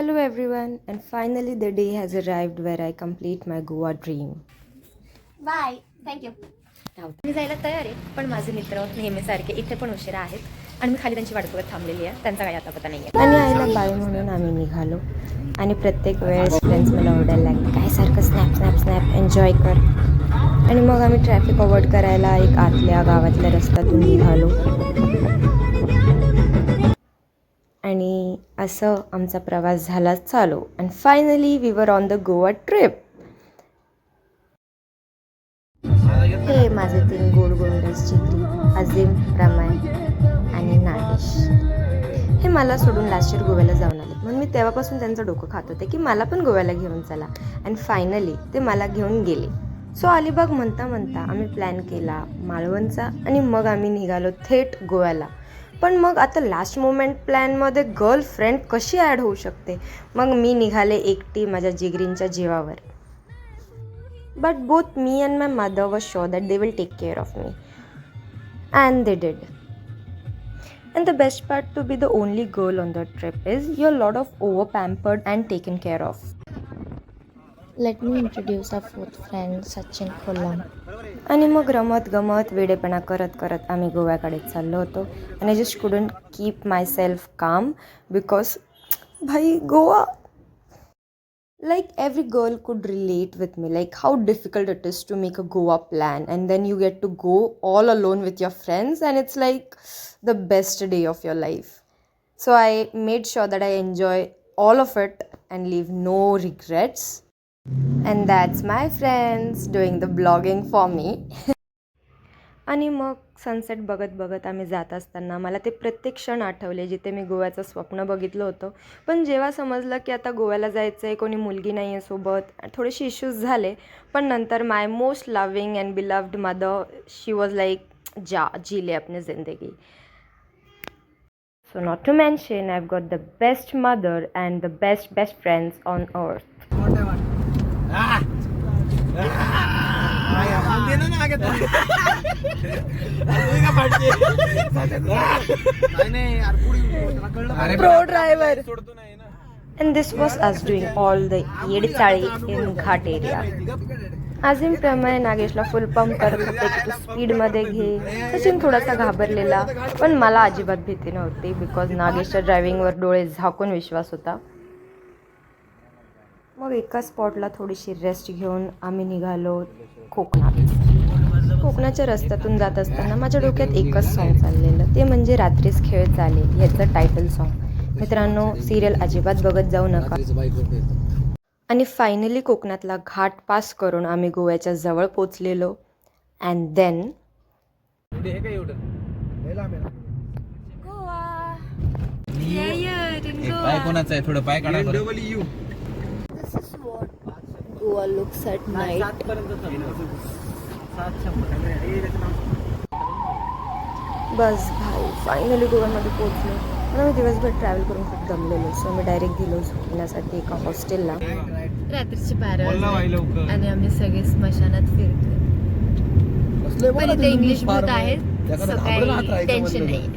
Hello everyone, and finally the day has arrived where I complete my Goa dream. Bye thank you. मी जायला तयार आहे, पण माझे मित्र नेहमीसारखे इथे पण उशिरा आहेत आणि मी खाली त्यांची वाट बघत थांबलेली आहे. त्यांचा काही आता पता नाही आहे. आणि आईला बाय म्हणून आम्ही निघालो आणि प्रत्येक वेळेस फ्रेंड्स मला ओरडायला लागले, काय सारखं स्नॅप स्नॅप स्नॅप एन्जॉय कर. आणि मग आम्ही ट्रॅफिक अवॉइड करायला एक आतल्या गावातल्या रस्त्यातून निघालो आणि असं आमचा प्रवास झाला चालू. And finally we were on the Goa trip. हे माझे 3 गोड गोंडस जिगरी, अजिम, प्रमय आणि नागेश. हे मला सोडून लास्ट इयर गोव्याला जाऊन आले, म्हणून मी तेव्हापासून त्यांचं डोकं खात होते की मला पण गोव्याला घेऊन चला. अँड फायनली ते मला घेऊन गेले. सो अलिबाग म्हणता म्हणता आम्ही प्लॅन केला मालवणचा आणि मग आम्ही निघालो थेट गोव्याला. पण मग आता लास्ट मोमेंट प्लॅनमध्ये गर्लफ्रेंड कशी ॲड होऊ शकते. मग मी निघाले एकटी माझ्या जिगरींच्या जीवावर. But both me and my mother were sure that they will take care of me. And they did. And the best part to be the only girl on the trip is you're a lot of over-pampered and taken care of. Let me introduce our fourth friend, Sachin Kolam. आणि मग रमत गमत वेडेपणा करत करत आम्ही गोव्याकडे चाललो होतो. And I just couldn't keep myself calm because भाई Goa. Like every girl could relate with me, like how difficult it is to make a Goa plan and then you get to go all alone with your friends and it's like the best day of your life. So I made sure that I enjoy all of it and leave no regrets. And that's my friends doing the blogging for me. आणि मग sunset बघत बघत आम्ही जात असताना मला ते प्रत्येक क्षण आठवले जिथे मी गोव्याचं स्वप्न बघितलं होतं. पण जेव्हा समजलं की आता गोव्याला जायचं आहे, कोणी मुलगी नाही आहे सोबत, थोडेसे इश्यूज झाले. पण नंतर my most loving and beloved mother she was like जा जी ले अपनी जिंदगी. So not to mention I have got the best mother and the best friends on earth. Pro driver. And this was us doing all the येडचाळी in घाट area. Azim Pramay नागेशला full pump करत होते की तू स्पीडमध्ये घे. सचिन थोडासा घाबरलेला, पण मला अजिबात भीती नव्हती बिकॉज नागेशच्या ड्रायव्हिंगवर डोळे झाकून विश्वास होता. मग एका स्पॉटला थोडीशी रेस्ट घेऊन आम्ही निघालो कोकणात. कोकणाच्या रस्त्यातून जात असताना माझ्या डोक्यात एकच सॉन्ग चाललेलं, ते म्हणजे रात्रीच खेळ चाले ह्याचं टायटल सॉन्ग. मित्रांनो, सिरियल अजिबात बघत जाऊ नका. आणि फायनली कोकणातला घाट पास करून आम्ही गोव्याच्या जवळ पोचलेलो. And then Goa looks at night. बस भाई फायनली गोव्यामध्ये पोचलो. पण मी दिवसभर ट्रॅव्हल करून खूप दमलेलो. सो मी डायरेक्ट गेलो झोपण्यासाठी एका हॉस्टेलला. रात्रीची 12 आणि आम्ही सगळे स्मशानात फिरतोय. पण इथे इंग्लिश बुक आहे, सो काही टेन्शन नाही.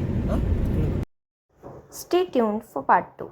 Stay tuned for part 2.